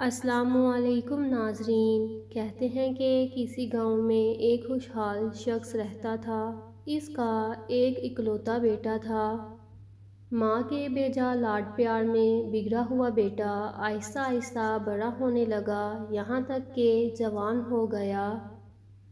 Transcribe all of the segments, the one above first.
السلام علیکم ناظرین، کہتے ہیں کہ کسی گاؤں میں ایک خوشحال شخص رہتا تھا۔ اس کا ایک اکلوتا بیٹا تھا۔ ماں کے بے جا لاڈ پیار میں بگڑا ہوا بیٹا آہستہ آہستہ بڑا ہونے لگا، یہاں تک کہ جوان ہو گیا،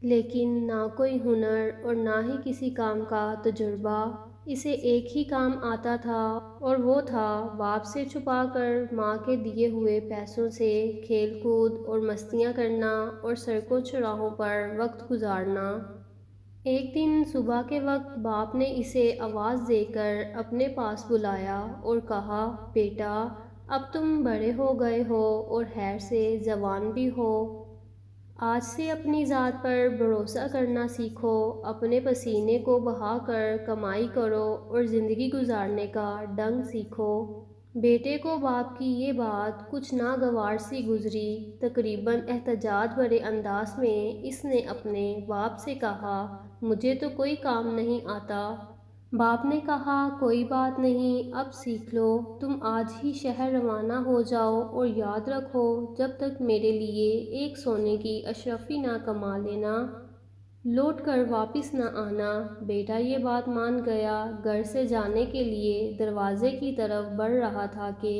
لیکن نہ کوئی ہنر اور نہ ہی کسی کام کا تجربہ۔ اسے ایک ہی کام آتا تھا اور وہ تھا باپ سے چھپا کر ماں کے دیے ہوئے پیسوں سے کھیل کود اور مستیاں کرنا اور سڑکوں چوراہوں پر وقت گزارنا۔ ایک دن صبح کے وقت باپ نے اسے آواز دے کر اپنے پاس بلایا اور کہا، بیٹا، اب تم بڑے ہو گئے ہو اور خیر سے جوان بھی ہو۔ آج سے اپنی ذات پر بھروسہ کرنا سیکھو، اپنے پسینے کو بہا کر کمائی کرو اور زندگی گزارنے کا ڈھنگ سیکھو۔ بیٹے کو باپ کی یہ بات کچھ ناگوار سی گزری۔ تقریباً احتجاج بھرے انداز میں اس نے اپنے باپ سے کہا، مجھے تو کوئی کام نہیں آتا۔ باپ نے کہا، کوئی بات نہیں، اب سیکھ لو۔ تم آج ہی شہر روانہ ہو جاؤ اور یاد رکھو، جب تک میرے لیے ایک سونے کی اشرفی نہ کما لینا، لوٹ کر واپس نہ آنا۔ بیٹا یہ بات مان گیا۔ گھر سے جانے کے لیے دروازے کی طرف بڑھ رہا تھا کہ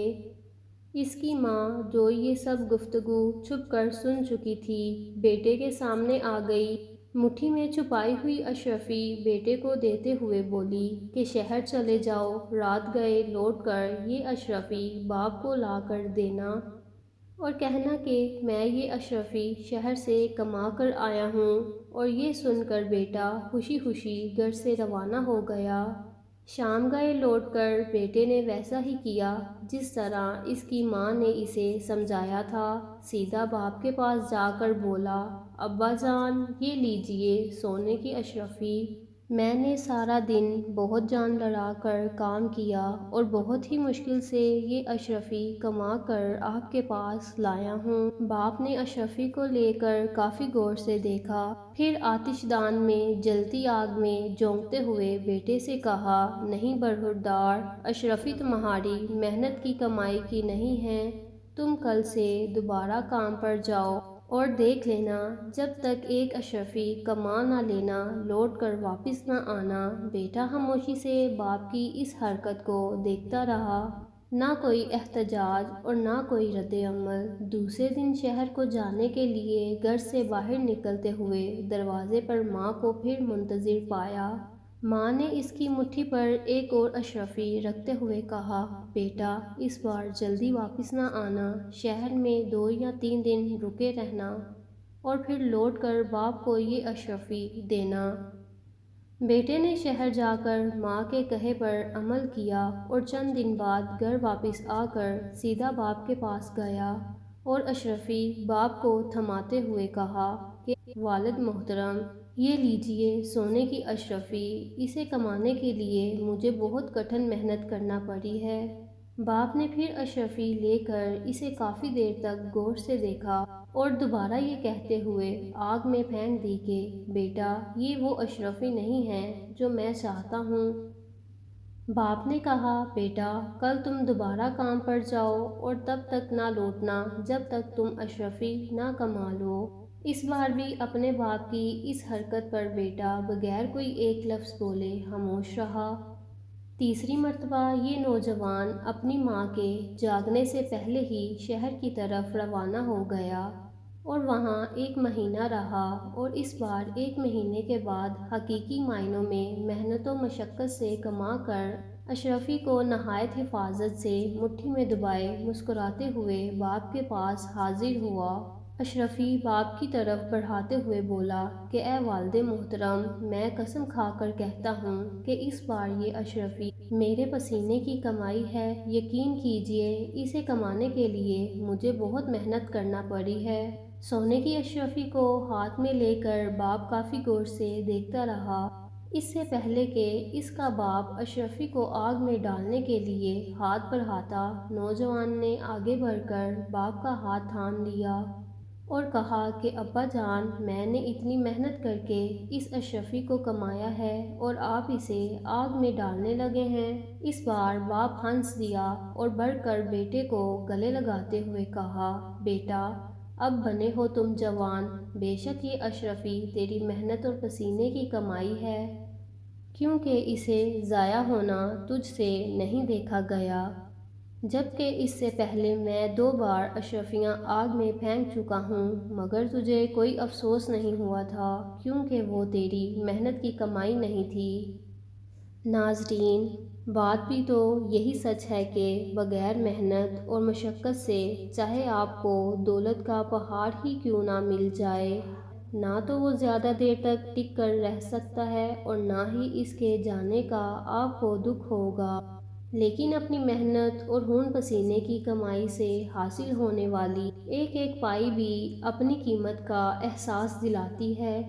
اس کی ماں، جو یہ سب گفتگو چھپ کر سن چکی تھی، بیٹے کے سامنے آ گئی۔ مٹھی میں چھپائی ہوئی اشرفی بیٹے کو دیتے ہوئے بولی کہ شہر چلے جاؤ، رات گئے لوٹ کر یہ اشرفی باپ کو لا کر دینا اور کہنا کہ میں یہ اشرفی شہر سے کما کر آیا ہوں۔ اور یہ سن کر بیٹا خوشی خوشی گھر سے روانہ ہو گیا۔ شام گئے لوٹ کر بیٹے نے ویسا ہی کیا جس طرح اس کی ماں نے اسے سمجھایا تھا۔ سیدھا باپ کے پاس جا کر بولا، ابا جان، یہ لیجئے سونے کی اشرفی۔ میں نے سارا دن بہت جان لڑا کر کام کیا اور بہت ہی مشکل سے یہ اشرفی کما کر آپ کے پاس لایا ہوں۔ باپ نے اشرفی کو لے کر کافی غور سے دیکھا، پھر آتش دان میں جلتی آگ میں جھونکتے ہوئے بیٹے سے کہا، نہیں برخوردار، اشرفی تمہاری محنت کی کمائی کی نہیں ہے۔ تم کل سے دوبارہ کام پر جاؤ اور دیکھ لینا، جب تک ایک اشرفی کما نہ لینا، لوٹ کر واپس نہ آنا۔ بیٹا خاموشی سے باپ کی اس حرکت کو دیکھتا رہا، نہ کوئی احتجاج اور نہ کوئی رد عمل۔ دوسرے دن شہر کو جانے کے لیے گھر سے باہر نکلتے ہوئے دروازے پر ماں کو پھر منتظر پایا۔ ماں نے اس کی مٹھی پر ایک اور اشرفی رکھتے ہوئے کہا، بیٹا، اس بار جلدی واپس نہ آنا، شہر میں 2 یا 3 دن رکے رہنا اور پھر لوٹ کر باپ کو یہ اشرفی دینا۔ بیٹے نے شہر جا کر ماں کے کہے پر عمل کیا اور چند دن بعد گھر واپس آ کر سیدھا باپ کے پاس گیا اور اشرفی باپ کو تھماتے ہوئے کہا کہ والد محترم، یہ لیجئے سونے کی اشرفی، اسے کمانے کے لیے مجھے بہت کٹھن محنت کرنا پڑی ہے۔ باپ نے پھر اشرفی لے کر اسے کافی دیر تک غور سے دیکھا اور دوبارہ یہ کہتے ہوئے آگ میں پھینک دی کہ بیٹا، یہ وہ اشرفی نہیں ہے جو میں چاہتا ہوں۔ باپ نے کہا، بیٹا، کل تم دوبارہ کام پر جاؤ اور تب تک نہ لوٹنا جب تک تم اشرفی نہ کما لو۔ اس بار بھی اپنے باپ کی اس حرکت پر بیٹا بغیر کوئی ایک لفظ بولے خاموش رہا۔ تیسری مرتبہ یہ نوجوان اپنی ماں کے جاگنے سے پہلے ہی شہر کی طرف روانہ ہو گیا اور وہاں 1 مہینہ رہا، اور اس بار 1 مہینے کے بعد حقیقی معنوں میں محنت و مشقت سے کما کر اشرفی کو نہایت حفاظت سے مٹھی میں دبائے مسکراتے ہوئے باپ کے پاس حاضر ہوا۔ اشرفی باپ کی طرف بڑھاتے ہوئے بولا کہ اے والد محترم، میں قسم کھا کر کہتا ہوں کہ اس بار یہ اشرفی میرے پسینے کی کمائی ہے۔ یقین کیجئے، اسے کمانے کے لیے مجھے بہت محنت کرنا پڑی ہے۔ سونے کی اشرفی کو ہاتھ میں لے کر باپ کافی غور سے دیکھتا رہا۔ اس سے پہلے کہ اس کا باپ اشرفی کو آگ میں ڈالنے کے لیے ہاتھ بڑھاتا، نوجوان نے آگے بڑھ کر باپ کا ہاتھ تھام لیا اور کہا کہ ابا جان، میں نے اتنی محنت کر کے اس اشرفی کو کمایا ہے اور آپ اسے آگ میں ڈالنے لگے ہیں۔ اس بار باپ ہنس دیا اور بڑھ کر بیٹے کو گلے لگاتے ہوئے کہا، بیٹا، اب بنے ہو تم جوان، بے شک یہ اشرفی تیری محنت اور پسینے کی کمائی ہے، کیونکہ اسے ضائع ہونا تجھ سے نہیں دیکھا گیا، جبکہ اس سے پہلے میں 2 بار اشرفیاں آگ میں پھینک چکا ہوں، مگر تجھے کوئی افسوس نہیں ہوا تھا، کیونکہ وہ تیری محنت کی کمائی نہیں تھی۔ ناظرین، بات بھی تو یہی سچ ہے کہ بغیر محنت اور مشقت سے چاہے آپ کو دولت کا پہاڑ ہی کیوں نہ مل جائے، نہ تو وہ زیادہ دیر تک ٹک کر رہ سکتا ہے اور نہ ہی اس کے جانے کا آپ کو دکھ ہوگا، لیکن اپنی محنت اور خون پسینے کی کمائی سے حاصل ہونے والی ایک ایک پائی بھی اپنی قیمت کا احساس دلاتی ہے۔